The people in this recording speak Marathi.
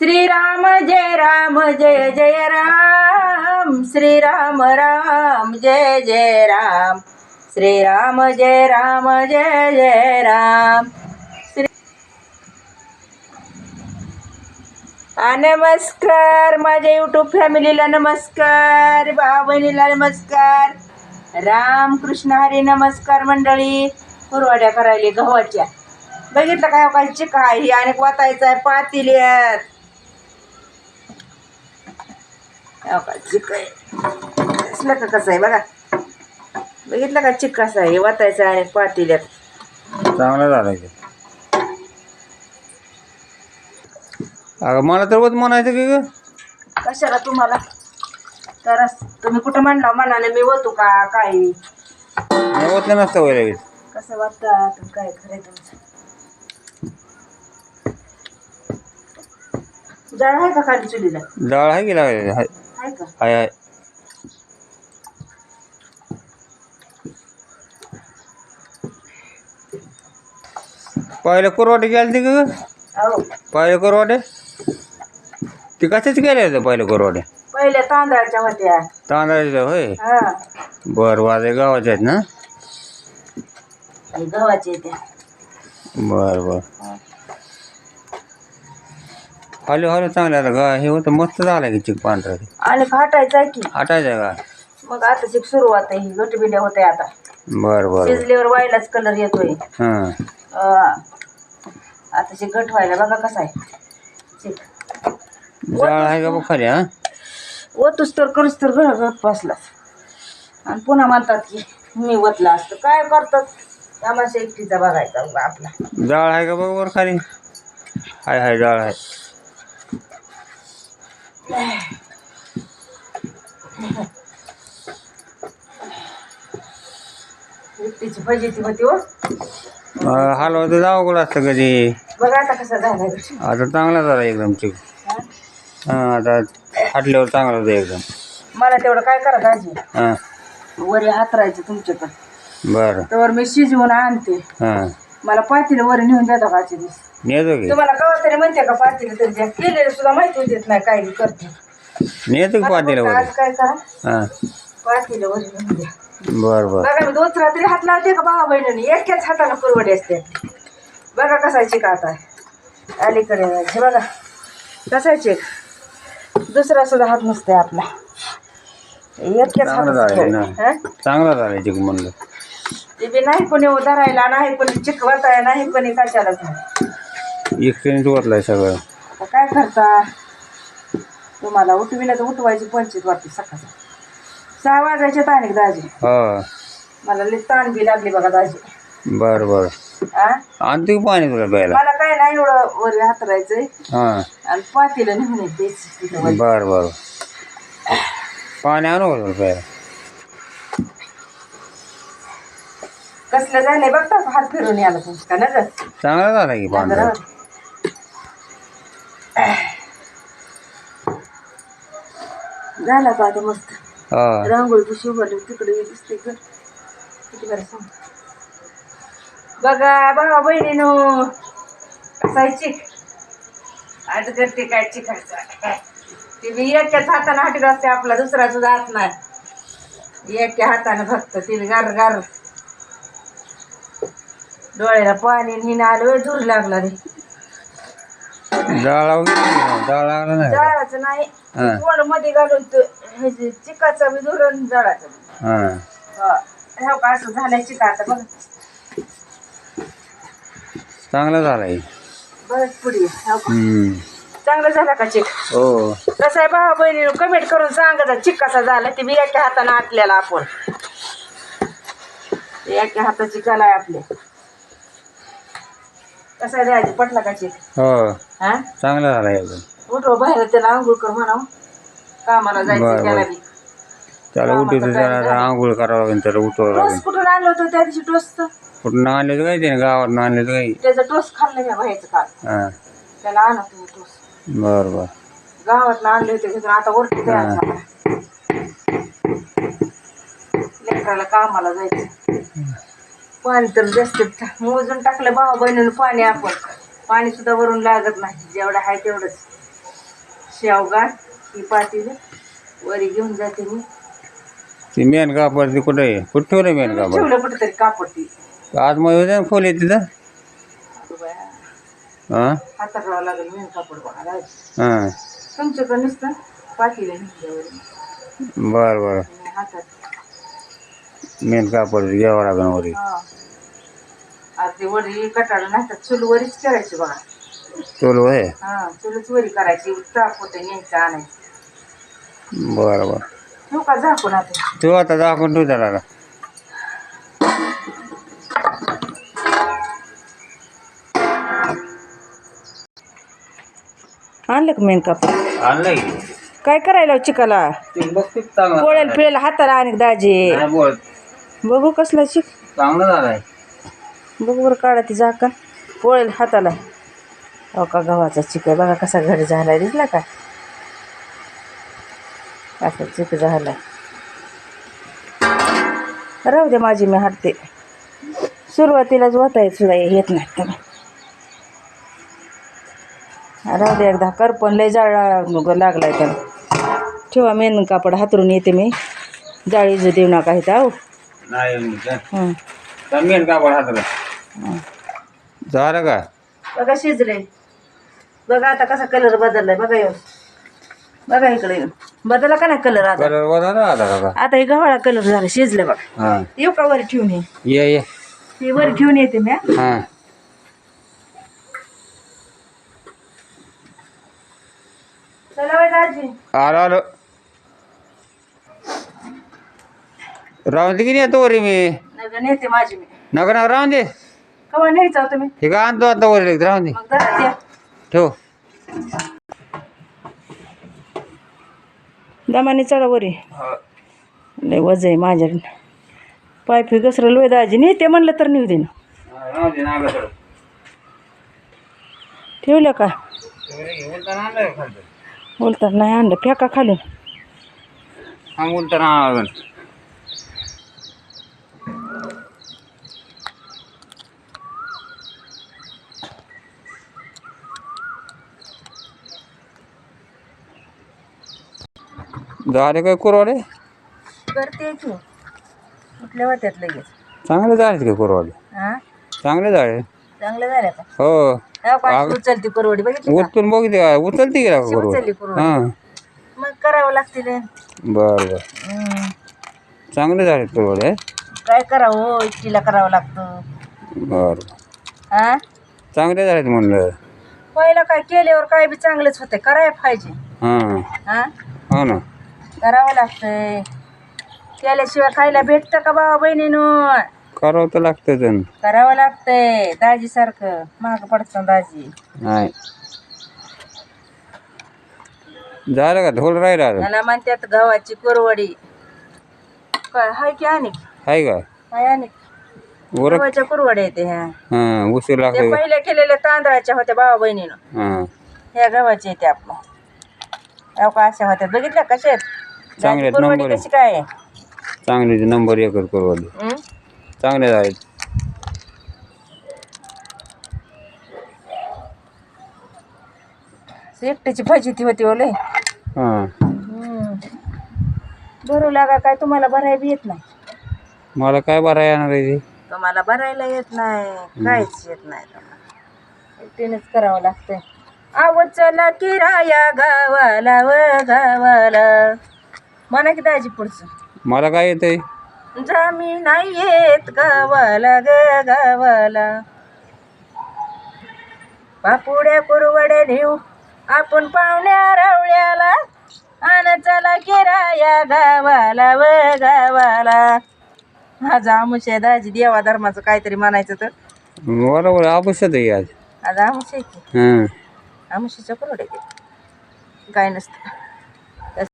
श्रीराम जय जय राम, श्रीराम राम जय जय राम, श्रीराम जय जय राम. नमस्कार माझ्या यूट्यूब फॅमिलीला, नमस्कार भाऊ बहिणीला, नमस्कार राम कृष्ण हरी. नमस्कार मंडळी. कुरवाड्या करायले गव्हाच्या. बघितलं काय काय चिका आहे ही आणि वाटायचं आहे पातेल्यात. चिक आहे असलं का कसं आहे बघा. बघितलं का चिक कसं आहे वाटायचं आहे पातेल्यात. चांगलं झालं की. अगं मला तर होत म्हणायचं की ग. कशाला तुम्हाला तर तुम्ही कुठं म्हणला मनाने मी होतो का काही होत नसतं वय लगेच. कसं वाटतं काय खरं तुमचं. जाळ आहे का खाली चुलीला? डाळ आहे की लागले आहे का? हाय हाय. पहिले कुरवाटे गेले ते ग. हो पहिले कुरवाटे ते कशाचे गेले होते पहिले कुरवाटे? पहिल्या तांदळाच्या होत्या. तांदळाचे होय. हा बरं वाजे गावाचे आहेत ना. आणि गव्हाचे त्या. बरं बरं. हॅलो हॅलो चांगलं आलं गा. हे होतं मस्त झालं की चिक पांढरा. आणि फाटायचं आहे की हटायचं का? मग आता शिक सुरुवात आहे ही. गटबिल्या होते आता. बरं बरं. शिजल्यावर व्हायलाच कलर येतोय. हां आता शिक गट व्हायला बघा कसा आहे चिक. डाळ आहे का बघ खाली? हां ओतूस तर करूस तर गट बसला. आणि पुन्हा म्हणतात की मी ओतला असतं. काय करतात आम्हाला एकटीचा बघायचा आपला. डाळ आहे का बघ वर खाली? हाय हाय डाळ आहे. एकटीची फजिती होती हो. हलवायचं जावं असतं कधी. बघा आता कसं झालं. आता चांगला झाला एकदम चिक. हां आता हटल्यावर चांगला होतं एकदम. मला तेवढं काय करा दाजी. हां वरी हातरायचं तुमच्याकडं. बरं. तर मी शिजवून आणते. हां मला पातेलं वर नेऊन देता का आजच्या दिवस? नेतो की. तुम्हाला कवा तरी म्हणते का पातेलं तरी द्या. केलेलं सुद्धा माहिती देत नाही काय बी करते. नेतो की पातेलं वर. आज काय करा हां पातेलं वर नेऊन द्या. बरं बरं. बघा मी दोन तरी हात लावते का भावा बहिणीने एकाच हाताला कुरवडी असते. बघा कसायची का आता अलीकडे हे बघा कसायचे. दुसरा सुद्धा हात नसते आपला. एकच चांगलं झालं ना. हात. चांगला झालं चिक म्हणलं. ते बी नाही कोणी धरायला नाही कोणी चिकवताय नाही कोणी कशाला झालं. एकट्यानेच ओतलाय सगळं. आता काय करता तुम्हाला उठविलं तर उठवायची पंचित वाटते. सकाळ 6 वाजायचे ताणिक दाजी. हो मला लई ताण बी लागली बघा दाजी. बरं बरं. आणतो की पाणी तुला प्यायला? मला काय नाही एवढं वर हातरायचंय हां आणि पातेलं नेऊन येते. बरं बरं. पाणी आणू का तुला प्यायला? कसलं झालंय बघता हात फिरून यायला तुमचं का नजर. चांगला झाला की पांढरा. झाला का आता मस्त. हा रांगोळी पुशी उभारली तिकडे दिसते घर. किती बरं सांग बघा भावा बहिणीनो कसा चिक. आज करते काय चिकायचं. ती बी एकाच हाताने हाटीत असते आपला दुसरा सुद्धा हात नाही. एका हाताने फक्त तिने गार गार डोळ्याला पाणी हिनं आलं दूर लागला रे. डाळ डाळ लागला नाही. जाळाचं नाही हां तोंड मध्ये घालून चिकाचा बी धरून जाळाचं. हां हो का असं झालंय चिका आता बघ. चांगला झालाय. बरंच पुढे चांगलं झाला का चिक? हो. कसं आहे भावा बहिणीनं कमेंट करून सांगा चिक कसा झाला. ती बी एका हाताने आटल्याला आपण. एका हाताची कला आहे आपली. कसा जायचं पटला का चिक? हो हा चांगला झाला एकदम. उठव बाहेर त्याला आंघोळ कर म्हणावं. कामाला जायचं त्याला बी. त्याला उठवतो त्याला आंघोळ करावं लागेल. त्याला उठवावं लागेल. टोस कुठून आणलं होतं त्या दिवशी टोसचं? कुठून आणले तर काही त्याने गावात आणले तर काही. त्याचं टोस खाल्लं मी बाहेरचं काल. हां त्याला आणा तुम्ही टोस. बरं बरं. गावात आणले होते घेऊन आता वरती द्यायचं. लेकराला कामाला जायचं. पाणी तर जास्त मोजून टाकलं भावा बहिणीनं पाणी आपण. पाणी सुद्धा वरून लागत नाही. जेवढं आहे तेवढंच. शेवगा ही पाटील वरी घेऊन जाते मी. ती मेन कापड ती कुठं आहे? कुठं ठेवलं मेन कापड? ठेवलं कुठं तरी कापड ती. आज मग होते ना खोल तिथं. हां हातात राहावं लागेल मेन कापड बघा. हां तुमच्याकडे नसतं पाटील बरं बरं. हातात मेन कापड घ्यावं लागेल वरी. हा अर्धी वरी कटाळा नाही चूल वरीच करायची बघा. चोल होय. हा चूलच वरी करायची ताप होते न्यायचं आणायचं. बरं बरं. ठेवू का झाकून आता? ठेव आता दाखवून ठेव त्याला. आणलं का मेन कापड? आणलं की काय करायला चिकाला? ते बघते चांगलं. पोळ्याला पिळायला हाताला आणि दाजी नाही बोल बघू कसला चिक. चांगलं झालंय. बघू बरं काढा ती झाकण पोळ्याला हाताला. हो का गव्हाचा चिक आहे बघा कसा घड झालाय दिसला का? असा चिक झालाय. राहू दे माझी मी हाटते. सुरुवातीलाच होता सुद्धा येत नाही तर राहू दे एकदा करपण लय जाळ लागलाय त्याला. ठेवा मेन कापड हातरून येते मी. जाळी जो देऊ नका इथं आहो. नाही मेन कापड हातला झालं का? बघा शिजले बघा आता कसा कलर बदललाय बघा येऊ. बघा इकडे बदलला का नाही कलर आता? कलर बदलला आता. आता हे गव्हाळा कलर झाला शिजले बघा. हां येऊ का वर ठेवून ये हे वर घेऊन येते मी. हां चला बाई दाजी. आलो राहून दे की नाही तो वरी मी. नगर नेते माझी मी. नका नका राहून दे. कवा न्यायचा तुम्ही? हे का आणतो आता वरी राहून दे. मग जरा द्या. ठेव. दमाने चढा वरी. लय वज आहे माझ्या पाय फी घसरं लोय दाजी नेते म्हणलं तर नेऊ दे ना. ठेवलं का? बोलतात नाही आणलं फेका खालून. झाले काय कुरवाले? करते की कुठल्या वाट्यात लगेच. चांगले झाले का कुरवाले? हा चांगले झाले. चांगलं झालं का? हो उचलती परवडी बघितली का? उचलून बघते उचलते गेला उचलली कुरवाले. परवडी. हां मग करावं लागतील. बरं बरं. चांगले झाले कुरवाले. काय करावं हो एकटीला करावं लागतं. बरं हा चांगले झालेत म्हणलं. पहिलं काय केल्यावर काय बी चांगलंच होतंय करायला पाहिजे. हां हा हो ना. करावं लागतंय. केल्याशिवाय खायला भेटतं का भावा बहिणीनं? करावं तर लागतं. करावं लागतंय दाजीसारखं महाग पडतं दाजी. नाही झालं का? धोल राहिला मला म्हणतात गव्हाची कुरवडी. काय हाय की आणि आहे का? हाय आणि वर गव्हाच्या कुरवड्या येते ह्या. हां उशीर ते लागतो. पहिल्या केलेल्या तांदळाच्या होत्या भावा बहिणीनं. हां ह्या गव्हाच्या येते आपलं. का अशा होत्या बघितल्या कशा आहेत? चांगले आहेत, कुरवडी नंबर कशी काय आहे? चांगले नंबर एकच कुरवाले. हं? चांगले झाले. एकट्याची भाजी ती होती ओले. हां भरू लागा काय तुम्हाला भरायला बी येत नाही. मला काय बरं येणार आहे ते? तुम्हाला भरायला येत नाही काहीच येत नाही तुम्हाला. एकटीनेच करावं लागतंय. आव चला किराया गावाला व गावाला. म्हणा की दाजी पुढचं. मला काय येतंय? जामी नाही येत गावाला ग गावाला. पापुड्या कुरवड्या नेऊ आपण पाहुण्या रावळ्याला. आण चला किराया गावाला व गावाला. हा आमुष्या दाजी देवा धर्माचं काहीतरी म्हणायचं तर. बरोबर आवश्यक आहे आज. आज आमुष्या की हां आमुष्याच्या कुरवड्या काय नसतं.